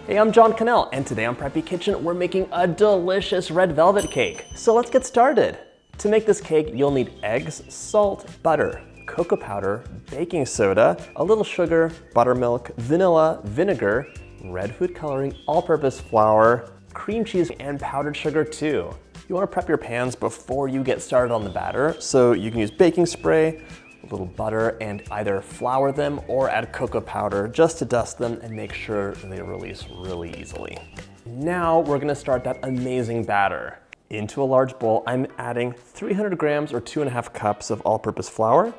Hey, I'm John Cannell, and today on Preppy Kitchen, we're making a delicious red velvet cake. So let's get started. To make this cake, you'll need eggs, salt, butter, cocoa powder, baking soda, a little sugar, buttermilk, vanilla, vinegar, red food coloring, all-purpose flour, cream cheese, and powdered sugar too. You want to prep your pans before you get started on the batter, so you can use baking spray, a little butter, and either flour them or add cocoa powder just to dust them and make sure they release really easily. Now we're gonna start that amazing batter. Into a large bowl, I'm adding 300 grams or 2.5 cups of all-purpose flour.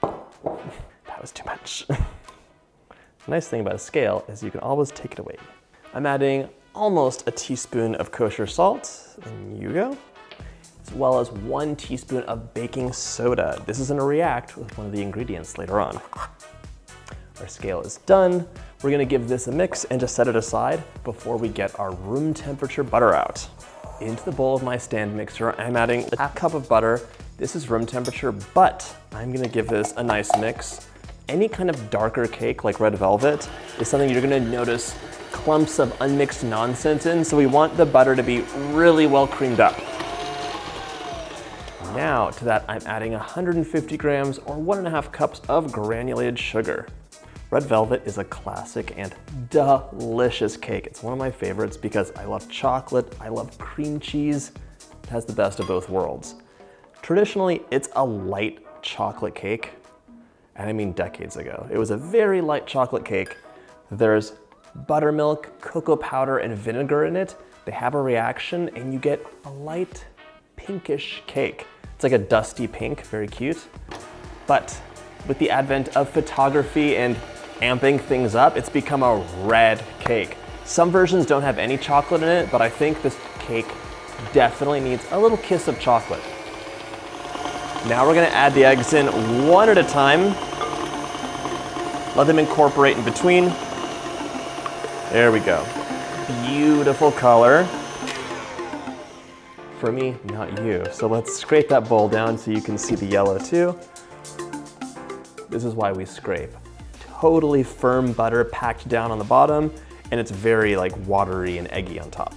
That was too much. The nice thing about a scale is you can always take it away. I'm adding almost a teaspoon of kosher salt, and you go, as well as 1 teaspoon of baking soda. This is gonna react with one of the ingredients later on. Our scale is done. We're gonna give this a mix and just set it aside before we get our room temperature butter out. Into the bowl of my stand mixer, I'm adding a half cup of butter. This is room temperature, but I'm gonna give this a nice mix. Any kind of darker cake like red velvet is something you're gonna notice clumps of unmixed nonsense in, so we want the butter to be really well creamed up. Now to that, I'm adding 150 grams or 1.5 cups of granulated sugar. Red velvet is a classic and delicious cake. It's one of my favorites because I love chocolate, I love cream cheese. It has the best of both worlds. Traditionally, it's a light chocolate cake, and I mean decades ago. It was a very light chocolate cake. There's buttermilk, cocoa powder, and vinegar in it. They have a reaction and you get a light pinkish cake. It's like a dusty pink, very cute. But with the advent of photography and amping things up, it's become a red cake. Some versions don't have any chocolate in it, but I think this cake definitely needs a little kiss of chocolate. Now we're gonna add the eggs in one at a time. Let them incorporate in between. There we go. Beautiful color. For me, not you. So let's scrape that bowl down so you can see the yellow too. This is why we scrape. Totally firm butter packed down on the bottom, and it's very like watery and eggy on top.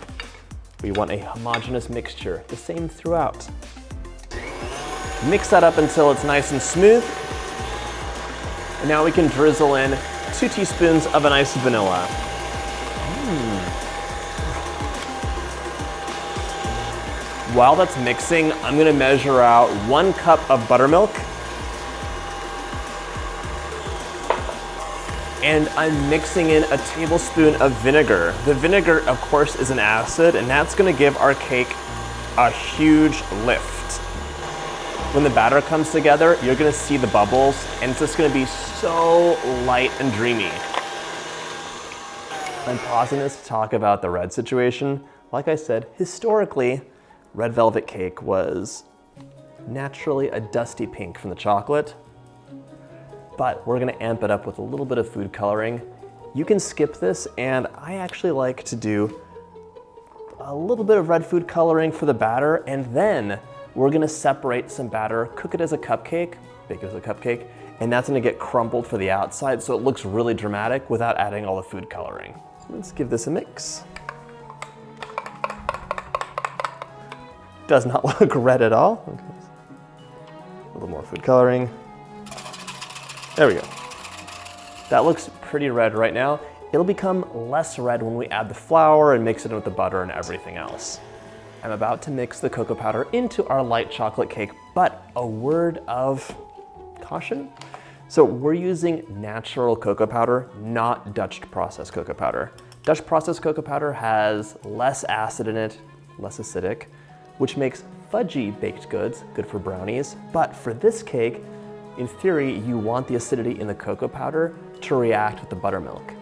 We want a homogeneous mixture, the same throughout. Mix that up until it's nice and smooth. And now we can drizzle in 2 teaspoons of a nice vanilla. While that's mixing, I'm gonna measure out 1 cup of buttermilk. And I'm mixing in a tablespoon of vinegar. The vinegar, of course, is an acid, and that's gonna give our cake a huge lift. When the batter comes together, you're gonna see the bubbles, and it's just gonna be so light and dreamy. I'm pausing this to talk about the red situation. Like I said, historically, red velvet cake was naturally a dusty pink from the chocolate, but we're gonna amp it up with a little bit of food coloring. You can skip this, and I actually like to do a little bit of red food coloring for the batter, and then we're gonna separate some batter, cook it as a cupcake, bake it as a cupcake, and that's gonna get crumbled for the outside so it looks really dramatic without adding all the food coloring. Let's give this a mix. Does not look red at all. Okay. A little more food coloring. There we go. That looks pretty red right now. It'll become less red when we add the flour and mix it in with the butter and everything else. I'm about to mix the cocoa powder into our light chocolate cake, but a word of caution. So we're using natural cocoa powder, not Dutch processed cocoa powder. Dutch processed cocoa powder has less acid in it, less acidic, which makes fudgy baked goods good for brownies. But for this cake, in theory, you want the acidity in the cocoa powder to react with the buttermilk.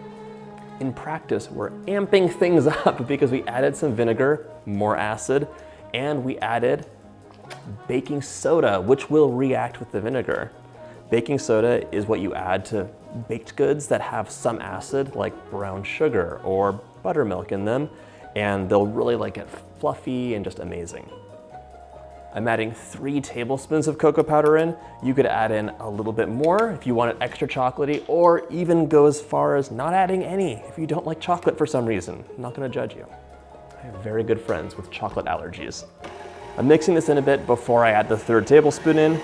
In practice, we're amping things up because we added some vinegar, more acid, and we added baking soda, which will react with the vinegar. Baking soda is what you add to baked goods that have some acid, like brown sugar or buttermilk in them, and they'll really like get fluffy and just amazing. I'm adding 3 tablespoons of cocoa powder in. You could add in a little bit more if you want it extra chocolatey, or even go as far as not adding any if you don't like chocolate for some reason. I'm not gonna judge you. I have very good friends with chocolate allergies. I'm mixing this in a bit before I add the 3rd tablespoon in.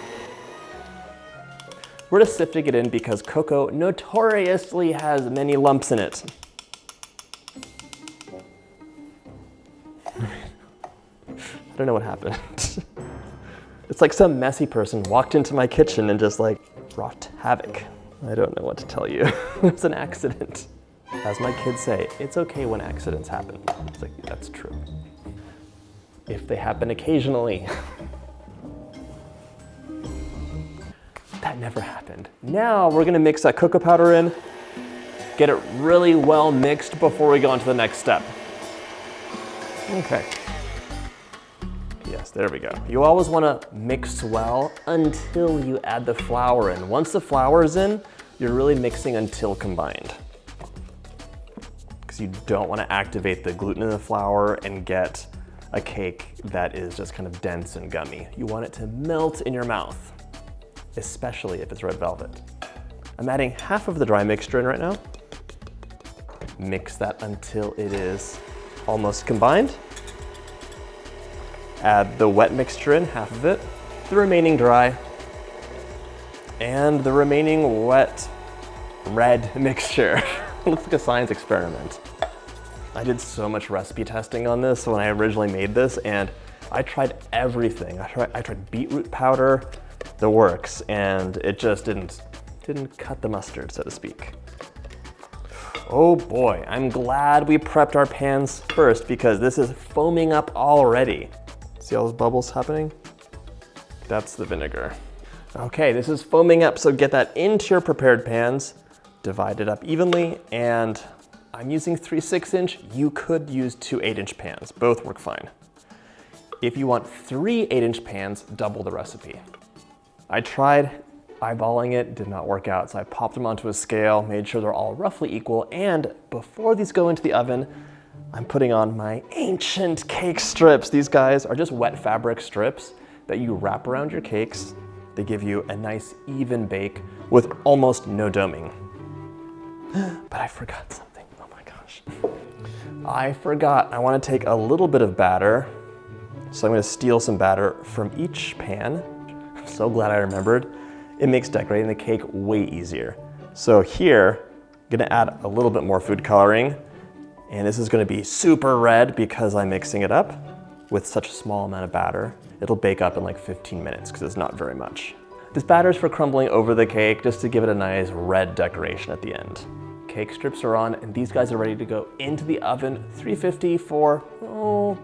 We're just sifting it in because cocoa notoriously has many lumps in it. I don't know what happened. It's like some messy person walked into my kitchen and just like wrought havoc. I don't know what to tell you. It's an accident. As my kids say, it's okay when accidents happen. It's like, that's true. If they happen occasionally. That never happened. Now we're gonna mix that cocoa powder in, get it really well mixed before we go on to the next step. Okay. Yes, there we go. You always wanna mix well until you add the flour in. Once the flour is in, you're really mixing until combined. Because you don't wanna activate the gluten in the flour and get a cake that is just kind of dense and gummy. You want it to melt in your mouth, especially if it's red velvet. I'm adding half of the dry mixture in right now. Mix that until it is almost combined. Add the wet mixture in, half of it, the remaining dry, and the remaining wet red mixture. Looks like a science experiment. I did so much recipe testing on this when I originally made this, and I tried everything. I tried beetroot powder, the works, and it just didn't cut the mustard, so to speak. Oh boy, I'm glad we prepped our pans first because this is foaming up already. See all those bubbles happening? That's the vinegar. Okay, this is foaming up, so get that into your prepared pans, divide it up evenly, and I'm using 3 6-inch. You could use 2 8-inch pans. Both work fine. If you want 3 8-inch pans, double the recipe. I tried eyeballing it, did not work out, so I popped them onto a scale, made sure they're all roughly equal, and before these go into the oven, I'm putting on my ancient cake strips. These guys are just wet fabric strips that you wrap around your cakes. They give you a nice even bake with almost no doming. But I forgot something, oh my gosh. I forgot, I wanna take a little bit of batter. So I'm gonna steal some batter from each pan. I'm so glad I remembered. It makes decorating the cake way easier. So here, I'm gonna add a little bit more food coloring, and this is gonna be super red because I'm mixing it up with such a small amount of batter. It'll bake up in like 15 minutes because it's not very much. This batter is for crumbling over the cake just to give it a nice red decoration at the end. Cake strips are on, and these guys are ready to go into the oven, 350 for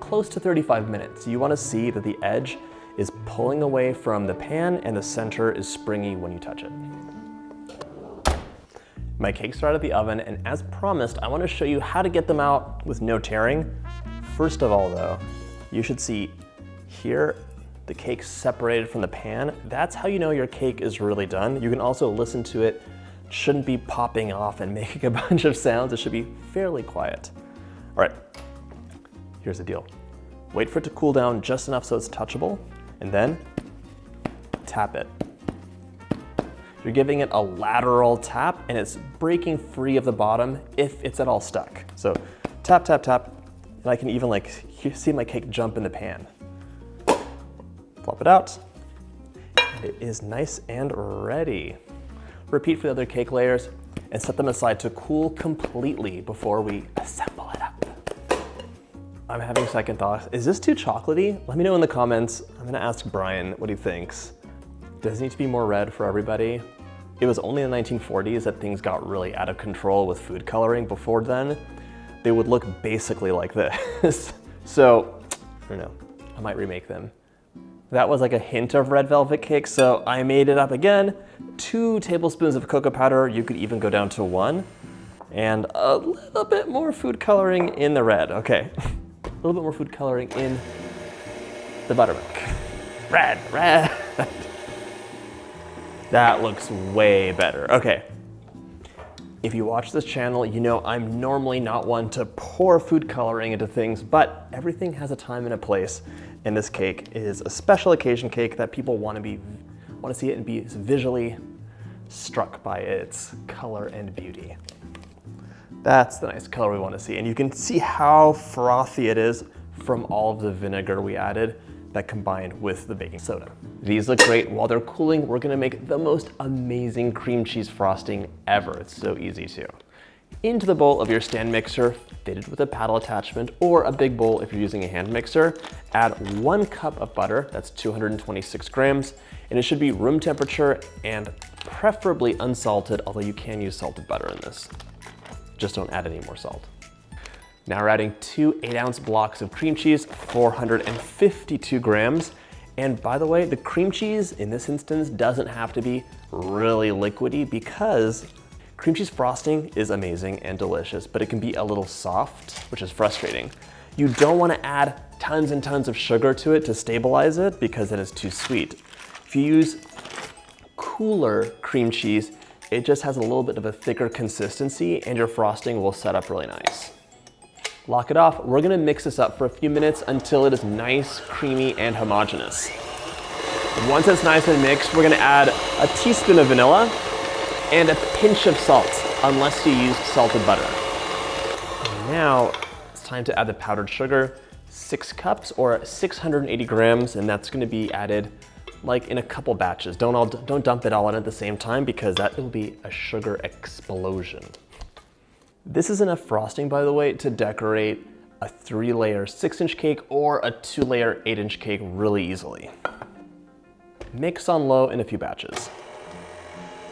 close to 35 minutes. You wanna see that the edge is pulling away from the pan and the center is springy when you touch it. My cakes are out of the oven, and as promised, I wanna show you how to get them out with no tearing. First of all though, you should see here, the cake separated from the pan. That's how you know your cake is really done. You can also listen to it. It shouldn't be popping off and making a bunch of sounds. It should be fairly quiet. All right, here's the deal. Wait for it to cool down just enough so it's touchable, and then tap it. You're giving it a lateral tap, and it's breaking free of the bottom if it's at all stuck. So tap, tap, tap, and I can even like see my cake jump in the pan. Flop it out, and it is nice and ready. Repeat for the other cake layers and set them aside to cool completely before we assemble it up. I'm having second thoughts. Is this too chocolatey? Let me know in the comments. I'm gonna ask Brian what he thinks. Does it need to be more red for everybody? It was only in the 1940s that things got really out of control with food coloring. Before then, they would look basically like this. So, I don't know, I might remake them. That was like a hint of red velvet cake, so I made it up again. 2 tablespoons of cocoa powder, you could even go down to 1. And a little bit more food coloring in the red, okay. A little bit more food coloring in the buttermilk. Red, red. That looks way better, okay. If you watch this channel, you know I'm normally not one to pour food coloring into things, but everything has a time and a place, and this cake is a special occasion cake that people want to see it and be visually struck by its color and beauty. That's the nice color we want to see, and you can see how frothy it is from all of the vinegar we added that combined with the baking soda. These look great. While they're cooling, we're gonna make the most amazing cream cheese frosting ever. It's so easy too. Into the bowl of your stand mixer, fitted with a paddle attachment, or a big bowl if you're using a hand mixer, add 1 cup of butter, that's 226 grams, and it should be room temperature and preferably unsalted, although you can use salted butter in this. Just don't add any more salt. Now we're adding 2 8-ounce blocks of cream cheese, 452 grams. And by the way, the cream cheese in this instance doesn't have to be really liquidy because cream cheese frosting is amazing and delicious, but it can be a little soft, which is frustrating. You don't want to add tons and tons of sugar to it to stabilize it because then it's too sweet. If you use cooler cream cheese, it just has a little bit of a thicker consistency and your frosting will set up really nice. Lock it off. We're gonna mix this up for a few minutes until it is nice, creamy, and homogeneous. Once it's nice and mixed, we're gonna add a teaspoon of vanilla and a pinch of salt, unless you used salted butter. And now it's time to add the powdered sugar, 6 cups or 680 grams, and that's gonna be added like in a couple batches. Don't dump it all in at the same time because that will be a sugar explosion. This is enough frosting, by the way, to decorate a 3-layer 6-inch cake or a 2-layer 8-inch cake really easily. Mix on low in a few batches.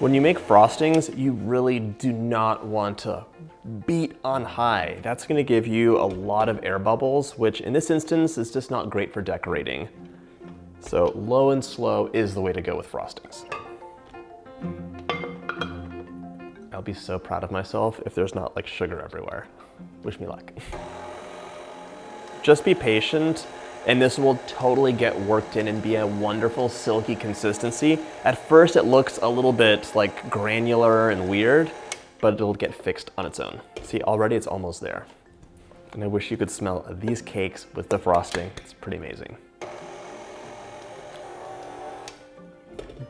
When you make frostings, you really do not want to beat on high. That's gonna give you a lot of air bubbles, which in this instance is just not great for decorating. So low and slow is the way to go with frostings. I'll be so proud of myself if there's not like sugar everywhere. Wish me luck. Just be patient and this will totally get worked in and be a wonderful silky consistency. At first it looks a little bit like granular and weird, but it'll get fixed on its own. See, already it's almost there. And I wish you could smell these cakes with the frosting. It's pretty amazing.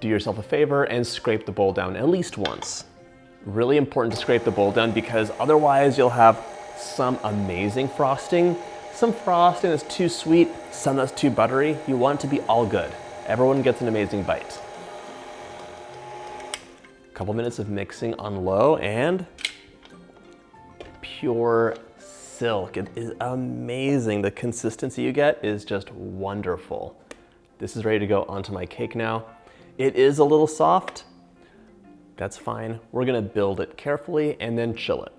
Do yourself a favor and scrape the bowl down at least once. Really important to scrape the bowl down because otherwise you'll have some amazing frosting, some frosting that's too sweet, some that's too buttery. You want it to be all good. Everyone gets an amazing bite. A couple minutes of mixing on low and pure silk. It is amazing. The consistency you get is just wonderful. This is ready to go onto my cake now. It is a little soft. That's fine. We're gonna build it carefully and then chill it.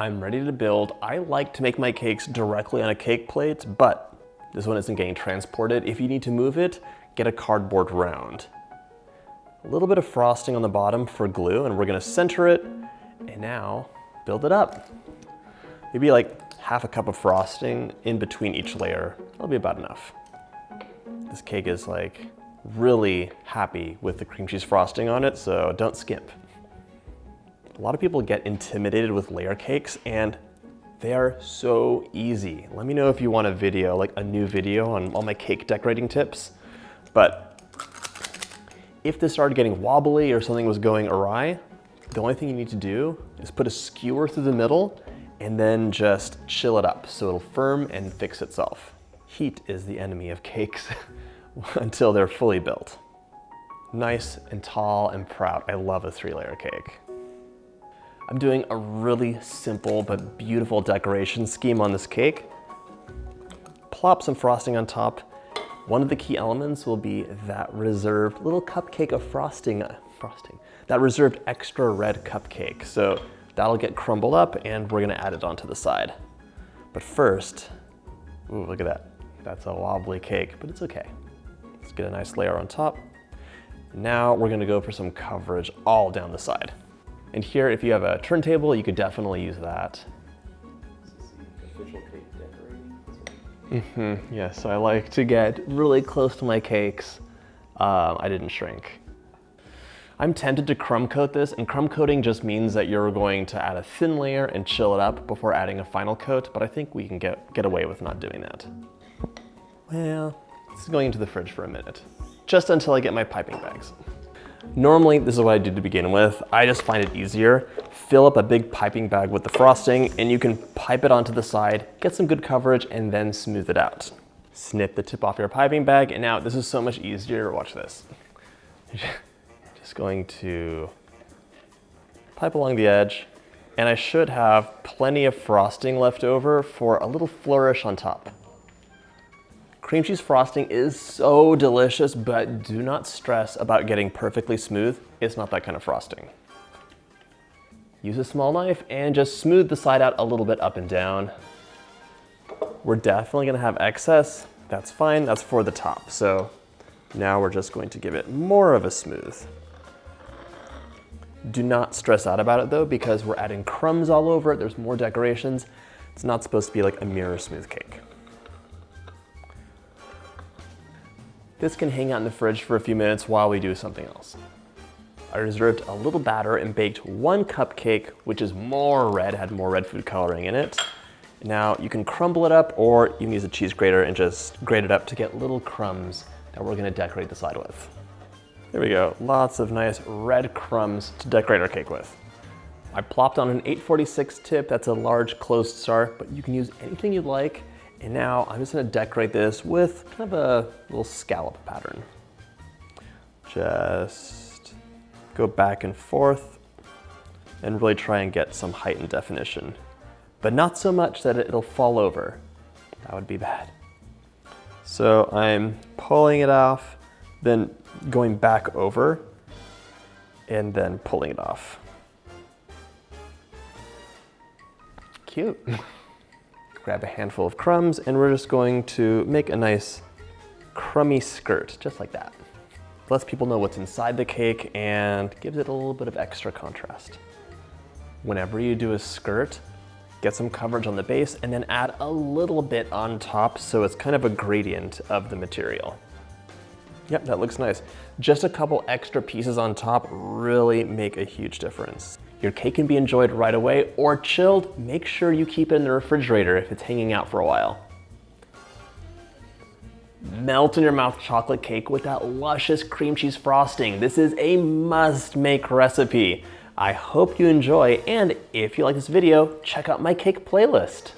I'm ready to build. I like to make my cakes directly on a cake plate, but this one isn't getting transported. If you need to move it, get a cardboard round. A little bit of frosting on the bottom for glue, and we're gonna center it, and now build it up. Maybe like half a cup of frosting in between each layer. That'll be about enough. This cake is like really happy with the cream cheese frosting on it, so don't skimp. A lot of people get intimidated with layer cakes and they are so easy. Let me know if you want a video, like a new video on all my cake decorating tips. But if this started getting wobbly or something was going awry, the only thing you need to do is put a skewer through the middle and then just chill it up so it'll firm and fix itself. Heat is the enemy of cakes until they're fully built. Nice and tall and proud. I love a 3-layer cake. I'm doing a really simple but beautiful decoration scheme on this cake. Plop some frosting on top. One of the key elements will be that reserved little cupcake of frosting, that reserved extra red cupcake. So that'll get crumbled up and we're gonna add it onto the side. But first, ooh, look at that. That's a wobbly cake, but it's okay. Let's get a nice layer on top. Now we're gonna go for some coverage all down the side. And here, if you have a turntable, you could definitely use that. Official cake decorating. Yeah, so I like to get really close to my cakes. I didn't shrink. I'm tempted to crumb coat this, and crumb coating just means that you're going to add a thin layer and chill it up before adding a final coat, but I think we can get away with not doing that. Well, this is going into the fridge for a minute, just until I get my piping bags. Normally, this is what I do to begin with. I just find it easier. Fill up a big piping bag with the frosting, and you can pipe it onto the side, get some good coverage, and then smooth it out. Snip the tip off your piping bag, and now this is so much easier. Watch this. Just going to pipe along the edge, and I should have plenty of frosting left over for a little flourish on top. Cream cheese frosting is so delicious, but do not stress about getting perfectly smooth. It's not that kind of frosting. Use a small knife and just smooth the side out a little bit up and down. We're definitely gonna have excess. That's fine, that's for the top. So now we're just going to give it more of a smooth. Do not stress out about it though, because we're adding crumbs all over it. There's more decorations. It's not supposed to be like a mirror smooth cake. This can hang out in the fridge for a few minutes while we do something else. I reserved a little batter and baked one cupcake, which is more red, had more red food coloring in it. Now you can crumble it up, or you can use a cheese grater and just grate it up to get little crumbs that we're gonna decorate the side with. There we go, lots of nice red crumbs to decorate our cake with. I plopped on an 846 tip, that's a large closed star, but you can use anything you'd like. And now I'm just gonna decorate this with kind of a little scallop pattern. Just go back and forth and really try and get some height and definition, but not so much that it'll fall over. That would be bad. So I'm pulling it off, then going back over, and then pulling it off. Cute. Grab a handful of crumbs, and we're just going to make a nice crummy skirt, just like that. Lets people know what's inside the cake and gives it a little bit of extra contrast. Whenever you do a skirt, get some coverage on the base and then add a little bit on top so it's kind of a gradient of the material. Yep, that looks nice. Just a couple extra pieces on top really make a huge difference. Your cake can be enjoyed right away or chilled. Make sure you keep it in the refrigerator if it's hanging out for a while. Melt in your mouth chocolate cake with that luscious cream cheese frosting. This is a must-make recipe. I hope you enjoy, and if you like this video, check out my cake playlist.